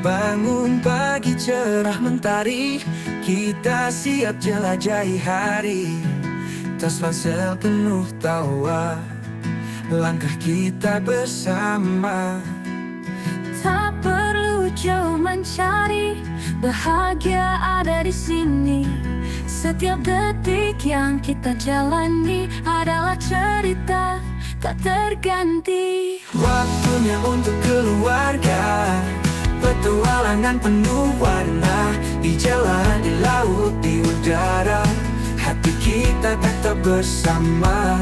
Bangun pagi cerah mentari, kita siap jelajahi hari. Tas ponsel penuh tawa, langkah kita bersama. Tak perlu jauh mencari, bahagia ada di sini. Setiap detik yang kita jalani adalah cerita tak terganti. Waktunya untuk keluarga, petualangan penuh warna. Di jalan, di laut, di udara, hati kita tetap bersama.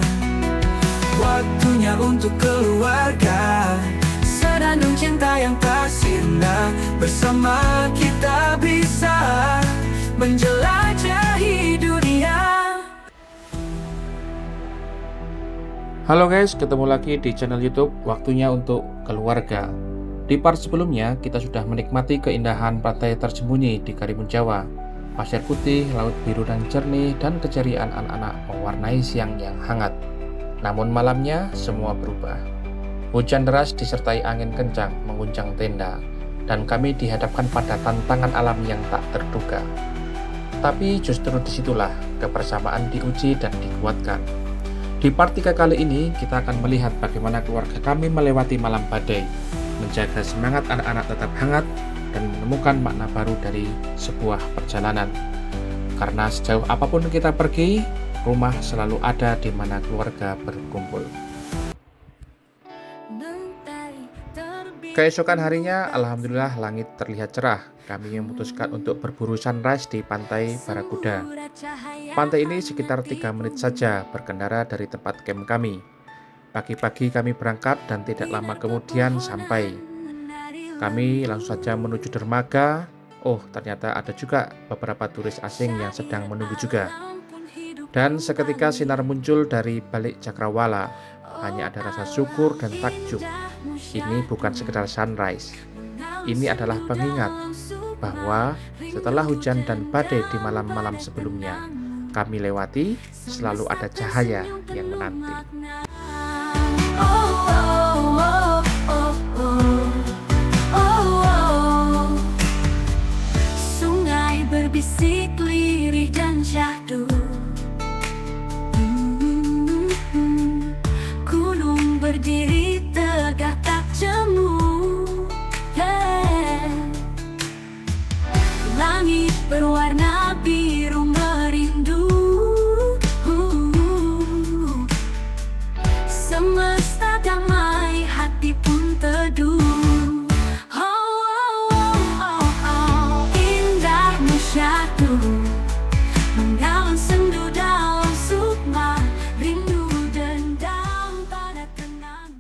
Waktunya untuk keluarga, senandung cinta yang tak sirna. Bersama kita bisa menjelajahi dunia. Halo guys, ketemu lagi di channel YouTube Waktunya Untuk Keluarga. Di part sebelumnya, kita sudah menikmati keindahan pantai tersembunyi di Karimun Jawa. Pasir putih, laut biru dan jernih, dan keceriaan anak-anak mewarnai siang yang hangat. Namun malamnya, semua berubah. Hujan deras disertai angin kencang mengguncang tenda, dan kami dihadapkan pada tantangan alam yang tak terduga. Tapi justru disitulah kebersamaan diuji dan dikuatkan. Di part 3 kali ini, kita akan melihat bagaimana keluarga kami melewati malam badai, menjaga semangat anak-anak tetap hangat, dan menemukan makna baru dari sebuah perjalanan. Karena sejauh apapun kita pergi, rumah selalu ada di mana keluarga berkumpul. Keesokan harinya, alhamdulillah langit terlihat cerah. Kami memutuskan untuk berburu sunrise di pantai Barakuda. Pantai ini sekitar 3 menit saja berkendara dari tempat camp kami. Pagi-pagi kami berangkat dan tidak lama kemudian sampai. Kami langsung saja menuju dermaga. Oh, ternyata ada juga beberapa turis asing yang sedang menunggu juga. Dan seketika sinar muncul dari balik cakrawala. Hanya ada rasa syukur dan takjub. Ini bukan sekedar sunrise. Ini adalah pengingat bahwa setelah hujan dan badai di malam-malam sebelumnya kami lewati, selalu ada cahaya yang menanti. Sungai berbisik lirih dan syahdu, gunung berdiri tegak tak jemu. Langit berwarna biru merindu, semesta damai, hati pun teduh. Indahmu syahdu, menggalang sendu dalam sukma, rindu dendam pada kenangan.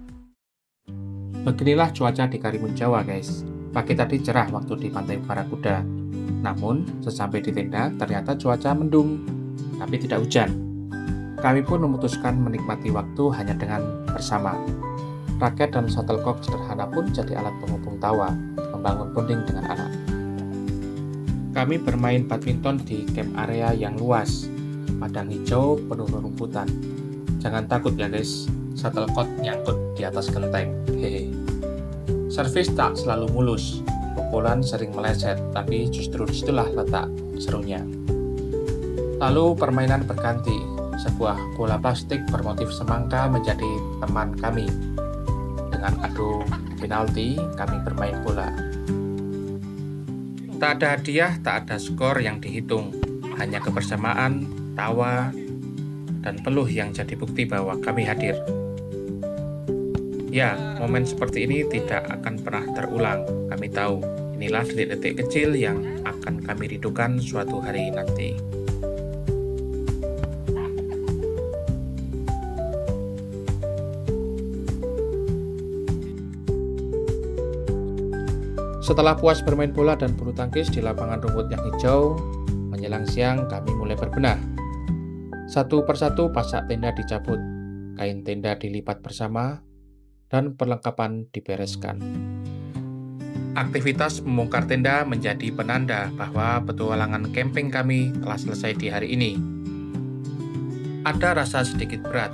Beginilah cuaca di Karimun Jawa guys. Pagi tadi cerah waktu di pantai Barakuda. Namun, sesampai di tenda, ternyata cuaca mendung, tapi tidak hujan. Kami pun memutuskan menikmati waktu hanya dengan bersama. Raket dan shuttlecock sederhana pun jadi alat penghubung tawa, membangun bonding dengan anak. Kami bermain badminton di camp area yang luas, padang hijau penuh rumputan. Jangan takut ya guys, shuttlecock nyangkut di atas genteng. Hehe. Servis tak selalu mulus. Pukulan sering meleset, tapi justru disitulah letak serunya. Lalu permainan berganti. Sebuah bola plastik bermotif semangka menjadi teman kami. Dengan adu penalti, kami bermain bola. Tak ada hadiah, tak ada skor yang dihitung. Hanya kebersamaan, tawa, dan peluh yang jadi bukti bahwa kami hadir. Ya, momen seperti ini tidak akan pernah terulang. Kami tahu, inilah detik-detik kecil yang akan kami rindukan suatu hari nanti. Setelah puas bermain bola dan bulu tangkis di lapangan rumput yang hijau, menjelang siang kami mulai berbenah. Satu persatu pasak tenda dicabut, kain tenda dilipat bersama, dan perlengkapan dibereskan. Aktivitas membongkar tenda menjadi penanda bahwa petualangan camping kami telah selesai di hari ini. Ada rasa sedikit berat,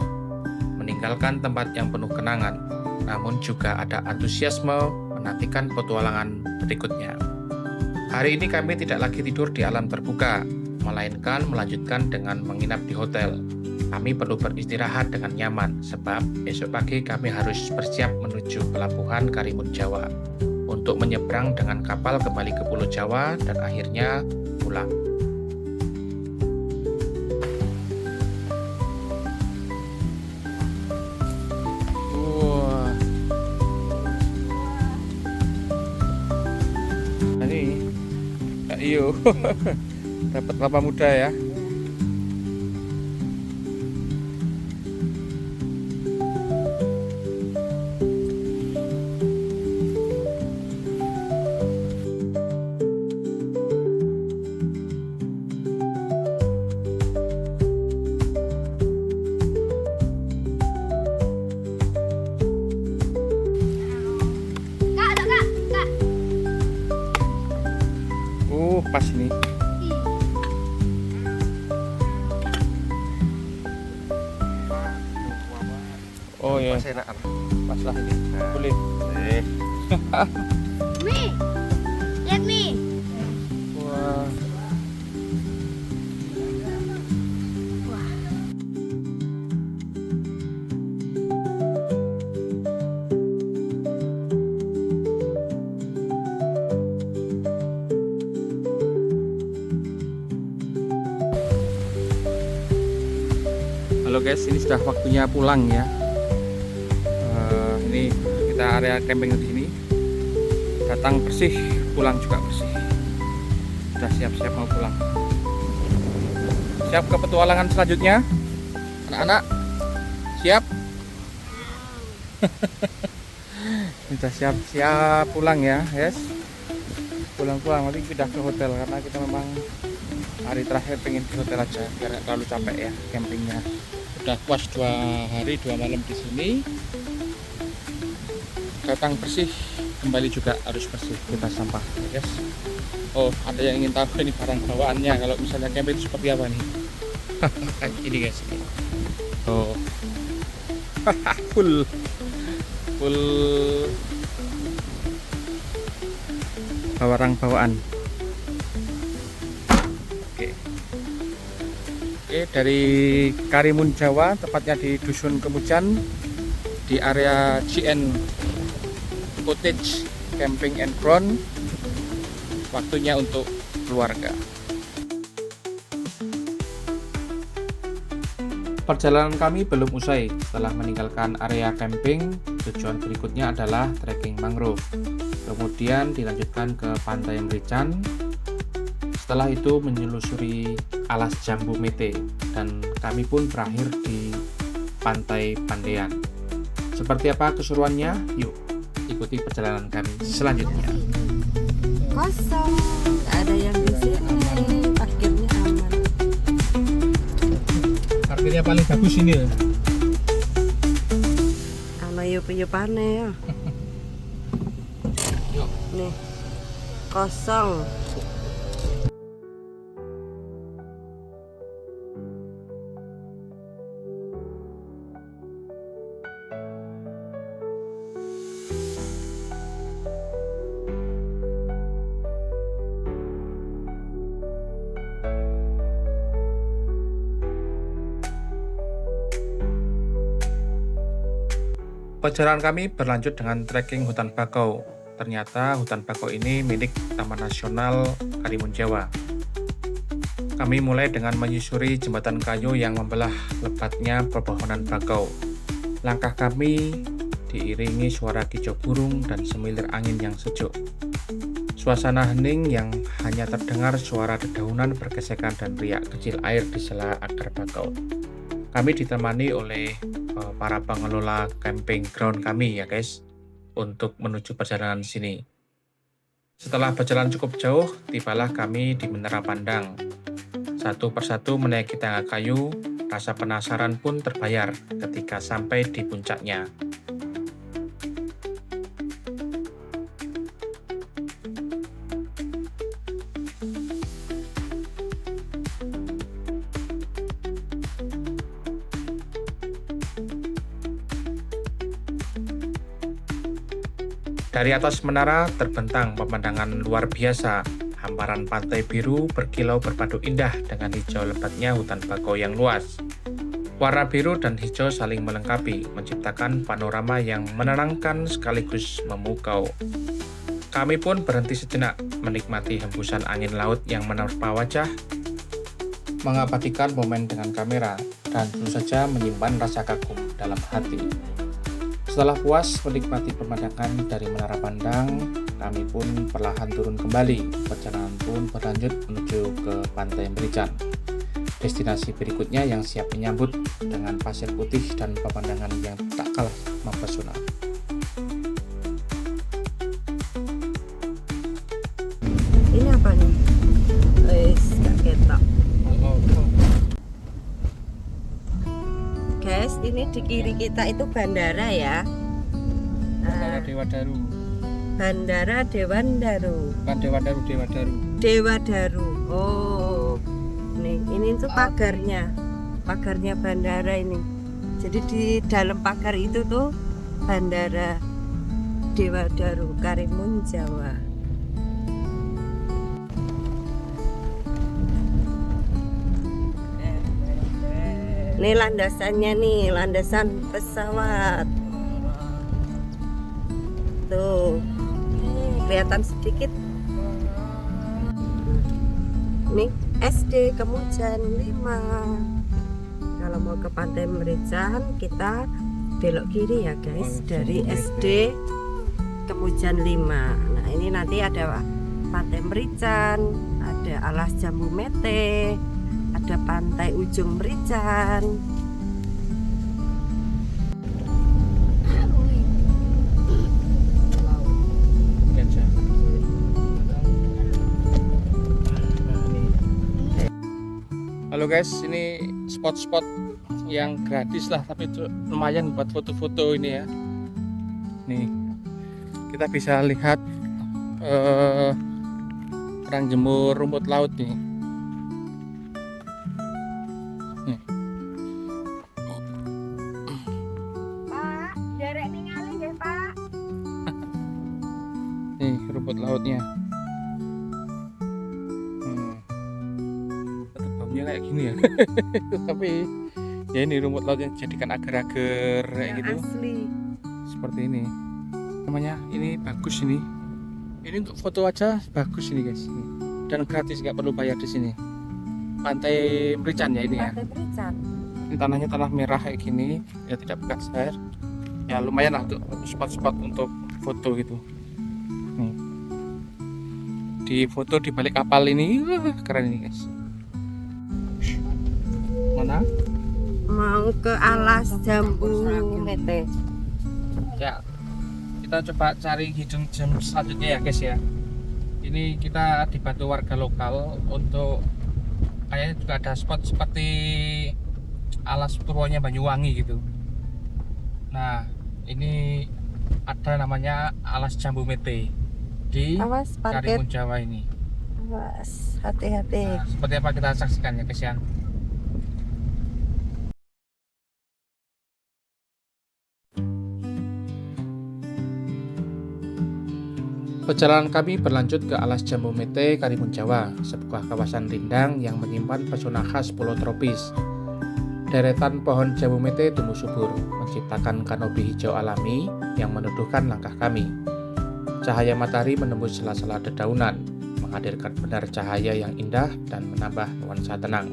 meninggalkan tempat yang penuh kenangan, namun juga ada antusiasme menantikan petualangan berikutnya. Hari ini kami tidak lagi tidur di alam terbuka, melainkan melanjutkan dengan menginap di hotel. Kami perlu beristirahat dengan nyaman, sebab besok pagi kami harus bersiap menuju pelabuhan Karimun Jawa untuk menyeberang dengan kapal kembali ke Pulau Jawa dan akhirnya pulang. Wah, ini iyo dapat kelapa muda ya. Pas ini. Oh ya. Pas lah ini. Boleh. Me, lihat me. Wah. Halo guys, ini sudah waktunya pulang ya. Ini kita area camping di sini. Datang bersih, pulang juga bersih. Sudah siap-siap mau pulang. Siap ke petualangan selanjutnya, anak-anak? Siap? Sudah siap-siap pulang ya, guys. Pulang-pulang nanti pindah ke hotel karena kita memang hari terakhir pengen di hotel aja biar nggak terlalu capek ya campingnya. Udah puas 2 hari 2 malam di sini. Datang bersih, kembali juga harus bersih kita sampah, guys. Oh, ada yang ingin tahu ini barang bawaannya kalau misalnya camping itu seperti apa nih? Ini guys, ini. Oh, full barang bawaan. Oke, dari Karimun Jawa, tepatnya di Dusun Kemujan, di area GN Cottage Camping and Ground. Waktunya untuk keluarga. Perjalanan kami belum usai. Setelah meninggalkan area camping, tujuan berikutnya adalah trekking mangrove. Kemudian dilanjutkan ke Pantai Merican. Setelah itu menyelusuri alas jambu mete dan kami pun berakhir di Pantai Pandean. Seperti apa keseruannya? Yuk ikuti perjalanan kami selanjutnya. Kosong, nggak ada yang di sini, parkirnya aman. Parkirnya paling bagus ini ya. Ano yup-yupane ya. Yuk. Nih, kosong. Perjalanan kami berlanjut dengan trekking hutan bakau. Ternyata hutan bakau ini milik Taman Nasional Karimun Jawa. Kami mulai dengan menyusuri jembatan kayu yang membelah lebatnya pepohonan bakau. Langkah kami diiringi suara kicau burung dan semilir angin yang sejuk. Suasana hening yang hanya terdengar suara dedaunan bergesekan dan riak kecil air di sela akar bakau. Kami ditemani oleh para pengelola camping ground kami ya guys, untuk menuju perjalanan sini. Setelah berjalan cukup jauh, tibalah kami di Menara Pandang. Satu persatu menaiki tangga kayu, rasa penasaran pun terbayar ketika sampai di puncaknya. Dari atas menara terbentang pemandangan luar biasa. Hamparan pantai biru berkilau berpadu indah dengan hijau lebatnya hutan bakau yang luas. Warna biru dan hijau saling melengkapi, menciptakan panorama yang menenangkan sekaligus memukau. Kami pun berhenti sejenak, menikmati hembusan angin laut yang menerpa wajah, mengabadikan momen dengan kamera, dan tentu saja menyimpan rasa kagum dalam hati. Setelah puas menikmati pemandangan dari menara pandang, kami pun perlahan turun kembali. Perjalanan pun berlanjut menuju ke Pantai Merican, destinasi berikutnya yang siap menyambut dengan pasir putih dan pemandangan yang tak kalah mempesona. Ini apa nih? Wes, gak ketok. Guys, ini di kiri kita itu bandara ya. Bandara Dewa Daru. Bandara Dewandaru. Bukan Dewa Daru, Dewa Daru. Dewa Daru. Oh, ini tuh pagarnya bandara ini. Jadi di dalam pagar itu tuh Bandara Dewa Daru Karimun Jawa. Ini landasannya nih, landasan pesawat. Tuh, kelihatan sedikit. Ini SD Kemujan 5. Kalau mau ke Pantai Merican, kita belok kiri ya guys, dari SD Kemujan 5. Nah, ini nanti ada Pantai Merican, ada Alas Jambu Mete, ada Pantai Ujung Merican. Halo guys, ini spot-spot yang gratis lah, tapi itu lumayan buat foto-foto ini ya. Nih, kita bisa lihat orang jemur rumput laut nih. Pak, derek ningali deh, Pak. Nih rumput lautnya. Tetap baunya kayak gini ya. Tapi ya ini rumput laut yang dijadikan agar-agar kayak gitu. Asli. Seperti ini. Namanya ini bagus ini. Ini untuk foto aja bagus ini guys. Dan gratis, nggak perlu bayar di sini. Pantai Merican ya ini ya. Pantai Merican. Ini tanahnya tanah merah kayak gini, ya tidak bekas air. Ya lumayan lah untuk spot-spot untuk foto gitu. Nih. Di foto di balik kapal ini, keren ini guys. Mana? Mau ke Alas Jambu Mete. Ya, kita coba cari hidden gem selanjutnya ya guys ya. Ini kita dibantu warga lokal untuk kayaknya juga ada spot seperti Alas Purwonya Banyuwangi gitu. Nah, ini ada namanya Alas Jambu Mete di Awas parkir. Karimun Jawa ini. Awas, hati-hati. Nah, seperti apa kita saksikan ya guys ya. Perjalanan kami berlanjut ke Alas Jambu Mete, Karimun Jawa, sebuah kawasan rindang yang menyimpan pesona khas pulau tropis. Deretan pohon jambu mete tumbuh subur, menciptakan kanopi hijau alami yang meneduhkan langkah kami. Cahaya matahari menembus sela-sela dedaunan, menghadirkan benar cahaya yang indah dan menambah nuansa tenang.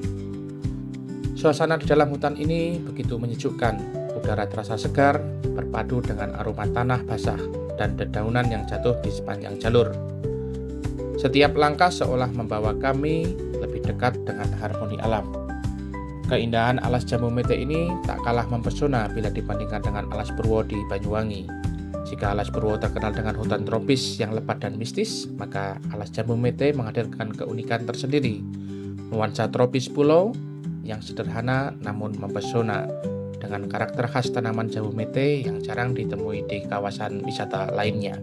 Suasana di dalam hutan ini begitu menyejukkan, udara terasa segar, berpadu dengan aroma tanah basah dan dedaunan yang jatuh di sepanjang jalur. Setiap langkah seolah membawa kami lebih dekat dengan harmoni alam. Keindahan Alas Jambu Mete ini tak kalah mempesona bila dibandingkan dengan Alas Purwo di Banyuwangi. Jika Alas Purwo terkenal dengan hutan tropis yang lebat dan mistis, maka Alas Jambu Mete menghadirkan keunikan tersendiri. Nuansa tropis pulau yang sederhana namun mempesona, dengan karakter khas tanaman jambu mete yang jarang ditemui di kawasan wisata lainnya.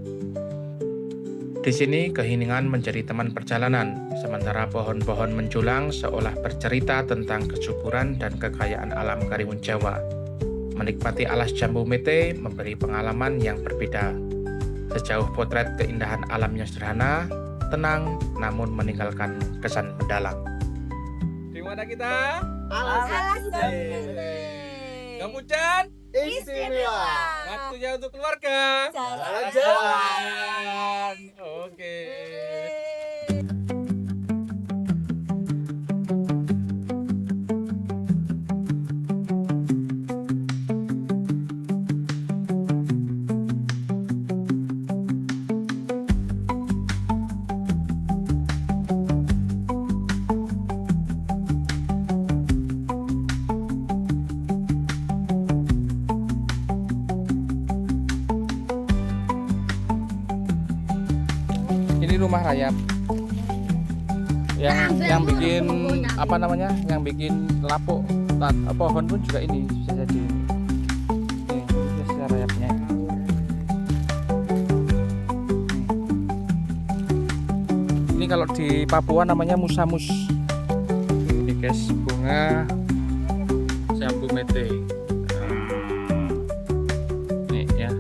Di sini keheningan menjadi teman perjalanan, sementara pohon-pohon menjulang seolah bercerita tentang kesuburan dan kekayaan alam Karimun Jawa. Menikmati Alas Jambu Mete memberi pengalaman yang berbeda. Sejauh potret keindahan alamnya sederhana, tenang, namun meninggalkan kesan mendalam. Di mana kita? Alas Kemudian istimewa. waktunya untuk keluarga. Jalan-jalan. Oke. Ini rumah rayap yang bikin apa namanya, yang bikin lapuk pohon pun juga ini bisa jadi. Ini biasa rayapnya. Ini kalau di Papua namanya musamus. Ini guys, bunga jambu mete. Ini ya.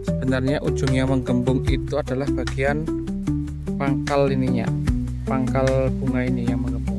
Sebenarnya ujungnya menggembung itu adalah bagian pangkal ininya, pangkal bunga ini yang menggembung.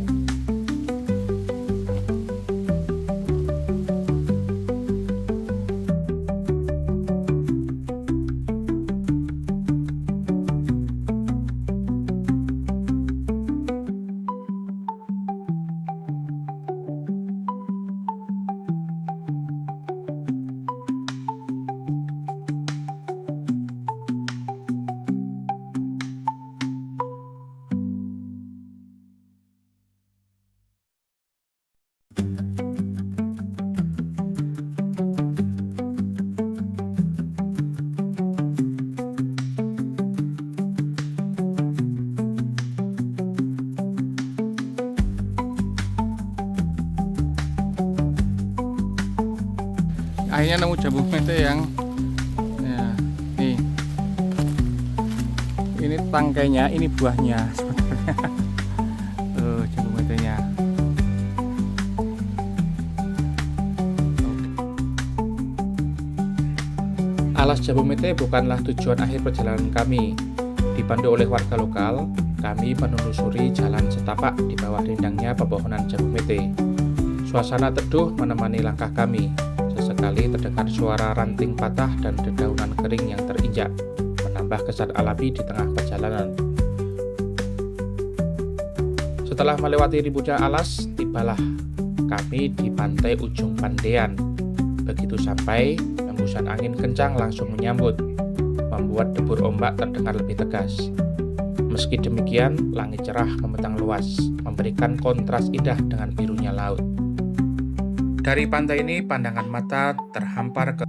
Akhirnya nemu jambu mete yang ya, nih. Ini tangkainya, ini buahnya sebenarnya. Jambu metenya. Alas jambu mete bukanlah tujuan akhir perjalanan kami. Dipandu oleh warga lokal, kami menelusuri jalan setapak di bawah rindangnya pepohonan jambu mete. Suasana teduh menemani langkah kami. Sesekali terdengar suara ranting patah dan dedaunan kering yang terinjak, menambah kesan alami di tengah perjalanan. Setelah melewati ribuan alas, tibalah kami di pantai ujung Pandean. Begitu sampai, hembusan angin kencang langsung menyambut, membuat debur ombak terdengar lebih tegas. Meski demikian, langit cerah membentang luas, memberikan kontras indah dengan birunya laut. Dari pantai ini, pandangan mata terhampar ke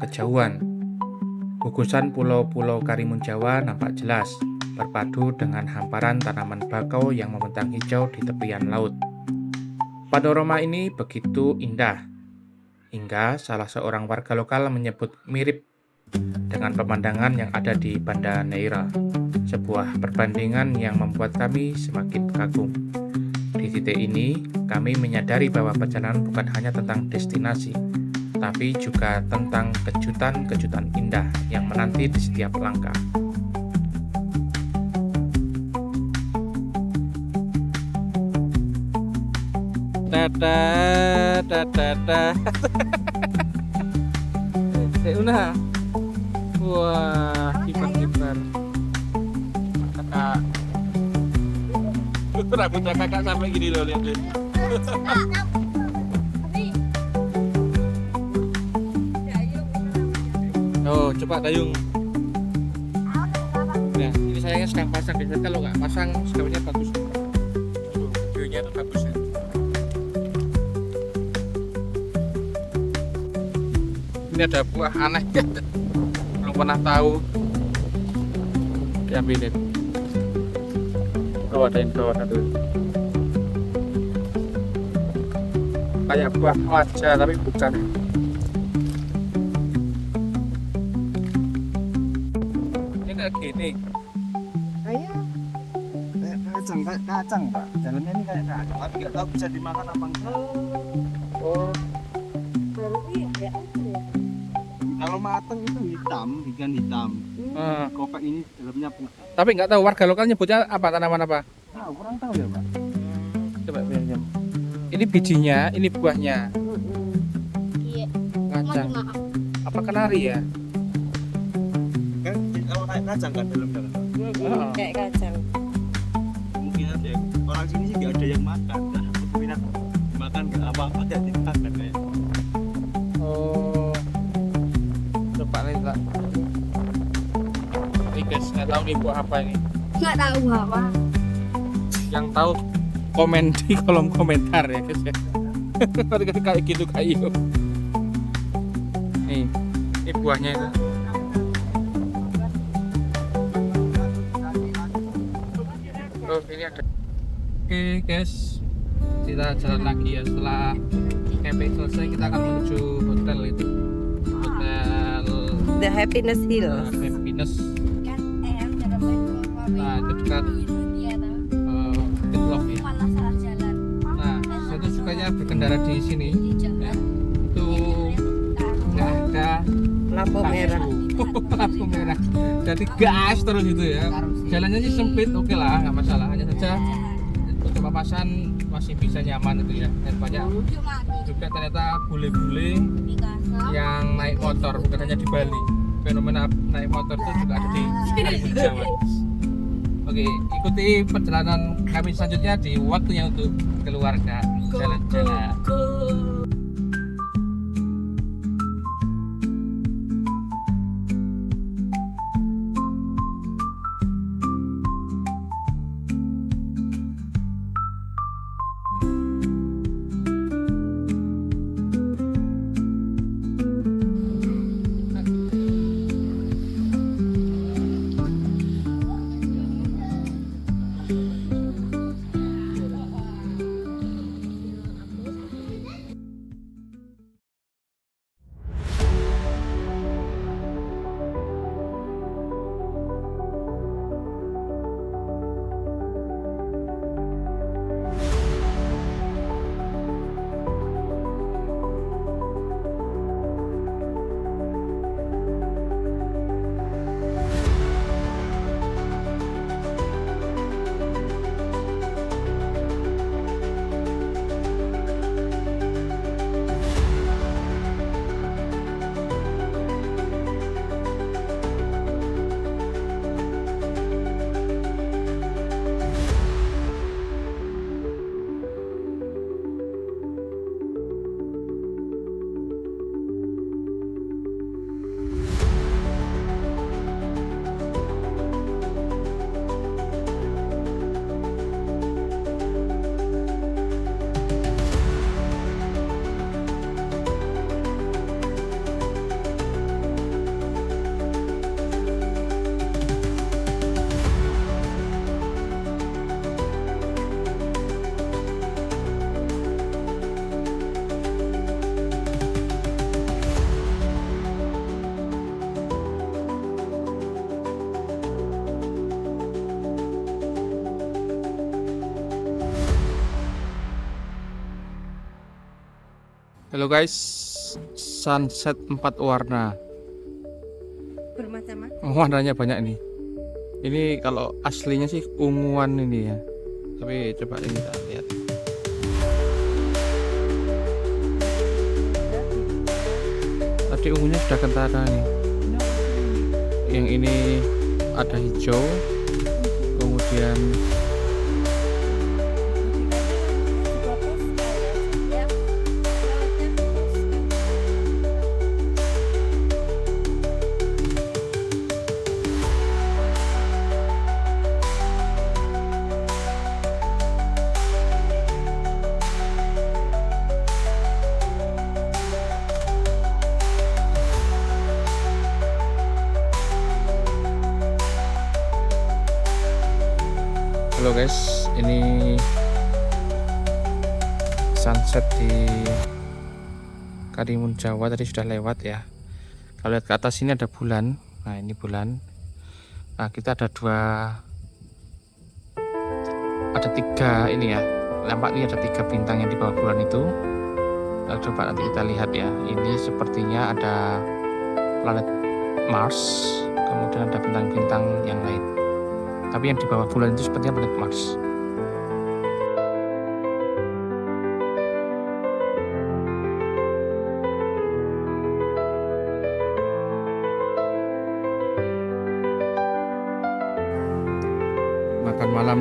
kejauhan. Gugusan pulau-pulau Karimun Jawa nampak jelas, berpadu dengan hamparan tanaman bakau yang membentang hijau di tepian laut. Panorama ini begitu indah, hingga salah seorang warga lokal menyebut mirip dengan pemandangan yang ada di Banda Neira. Sebuah perbandingan yang membuat kami semakin kagum. Di titik ini, kami menyadari bahwa perjalanan bukan hanya tentang destinasi, tapi juga tentang kejutan-kejutan indah yang menanti di setiap langkah. Una. Wah, kiper-kiper. Kakak. Rambutnya kakak sampai gini loh, lihat deh. Oh, coba dayung. Nah, ini sayangnya sedang pasang. Biasanya kalau nggak pasang, sebenarnya bagus. Videonya tuh bagus ya. Ini ada buah aneh, belum pernah tahu. Diambilin. Oh, ada info satu. Kayak buah wajah tapi bukan. Ini kayak gini. Kayak kacang Pak. Dalamnya ini kayak kacang, tapi nggak tahu bisa dimakan apa enggak. Oh, baru ya. Kalau mateng itu hitam, bikin hitam. Ah. Kopek ini dalamnya putih. Tapi nggak tahu warga lokal nyebutnya apa, tanaman apa? Nah, kurang tahu ya, Pak. Coba pinjam. Ini bijinya, ini buahnya. Iya. Kacang. Apa kenari ya? Kan kalau kayak kacang kan dalam-dalam. Ah. Kayak kacang. Mungkin ada yang orang sini sih nggak ada yang makan. Nah, aku minat makan nggak apa-apa aja dimakan kayak. Oh. Coba nih tak. Ini guys, nggak tahu nih buah apa ini. Nggak tahu apa. Yang tahu komen di kolom komentar ya guys ya. Kayak gitu kayu. Nih, ini buahnya itu. Oh, ini ada. Oke guys, kita jalan lagi ya. Setelah camping selesai kita akan menuju hotel itu. Hotel The Happiness Hill. Happiness. Kan jalan main Nah, itu dekat Bukit Love ya. malah salah jalan. Nah, saya tuh sukanya berkendara di sini. Di jalan. Itu nggak ada Lampu merah. lampu merah. Jadi gas terus itu ya. Jalannya sih sempit, oke lah, nggak masalah. Hanya saja untuk papasan masih bisa nyaman itu ya. Dan banyak juga ternyata bule-bule yang naik motor, bukan hanya di Bali. Fenomena naik motor itu juga ada di Karimun Jawa. Oke, ikuti perjalanan kami selanjutnya di waktunya untuk keluarga jalan-jalan. Halo guys, sunset 4 warna. Bermacam-macam. Warnanya banyak nih. Ini kalau aslinya sih unguan ini ya. Tapi coba ini kita lihat. Tadi ungunya sudah kentara nih. Yang ini ada hijau, kemudian halo guys, ini sunset di Karimun Jawa tadi sudah lewat ya. Kalau lihat ke atas ini ada bulan. Nah ini bulan. Nah kita ada tiga ini ya. Nampaknya ada 3 bintang yang di bawah bulan itu. Nah, coba nanti kita lihat ya. Ini sepertinya ada planet Mars, kemudian ada bintang-bintang yang lain. Tapi yang di bawah bulan itu sepertinya planet Mars. Makan malam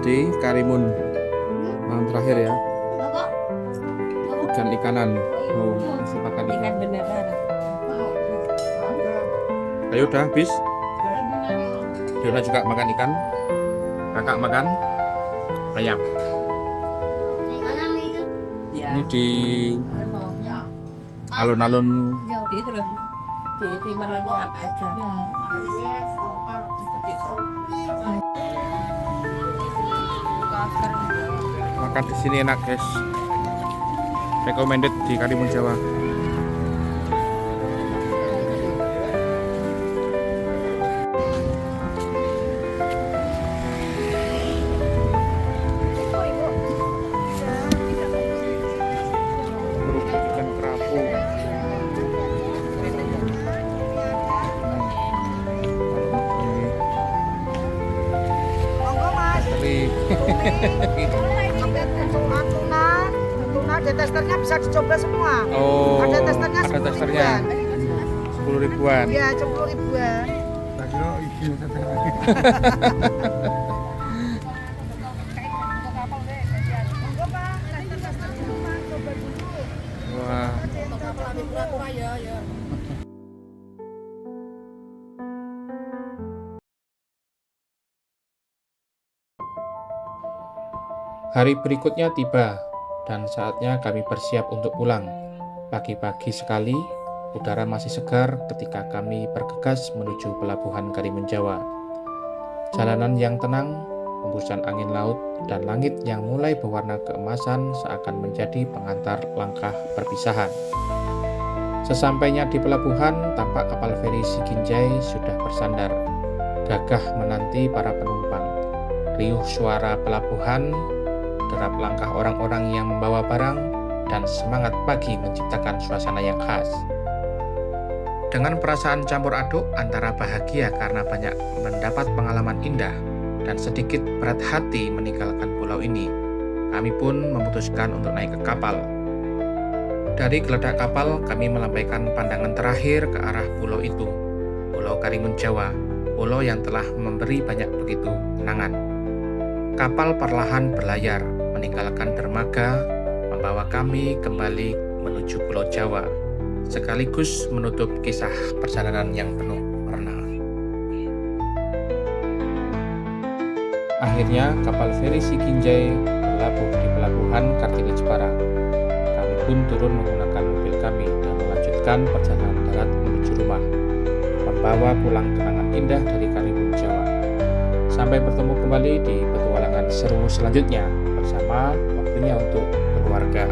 di Karimun, malam terakhir ya. Ikan-ikanan, masih makan ikan. beneran. Ayo udah habis. Diona juga makan ikan. Kakak makan ayam. Ini di alun-alun Di terus di mana apa aja. makan di sini enak guys. Recommended di Karimun Jawa. Kerupuk ikan kerapu. Monggo Mas. Teri. Tuna ada testernya bisa dicoba semua. Oh, Ada testernya ada 10 testernya. ribuan. 10 ribuan. Iya, 10 ribuan. Monggo Pak, tester-tester dulu Pak, coba dulu. Wah. Hari berikutnya tiba dan saatnya kami bersiap untuk pulang. Pagi-pagi sekali, udara masih segar ketika kami bergegas menuju pelabuhan Karimun Jawa. Jalanan yang tenang, hembusan angin laut, dan langit yang mulai berwarna keemasan seakan menjadi pengantar langkah perpisahan. Sesampainya di pelabuhan, tampak kapal feri Siginjai sudah bersandar, gagah menanti para penumpang. Riuh suara pelabuhan, derap langkah orang-orang yang membawa barang, dan semangat pagi menciptakan suasana yang khas. Dengan perasaan campur aduk antara bahagia karena banyak mendapat pengalaman indah dan sedikit berat hati meninggalkan pulau ini, kami pun memutuskan untuk naik ke kapal. Dari geledak kapal, kami melambaikan pandangan terakhir ke arah pulau itu, Pulau Karimun Jawa, pulau yang telah memberi banyak begitu kenangan. Kapal perlahan berlayar, meninggalkan dermaga, membawa kami kembali menuju Pulau Jawa, sekaligus menutup kisah perjalanan yang penuh warna. Akhirnya kapal feri Siginjai berlabuh di pelabuhan Kartini Jepara. Kami pun turun menggunakan mobil kami dan melanjutkan perjalanan darat menuju rumah, membawa pulang kenangan indah dari Karimun Jawa. Sampai bertemu kembali di petualangan seru selanjutnya bersama waktunya untuk keluarga.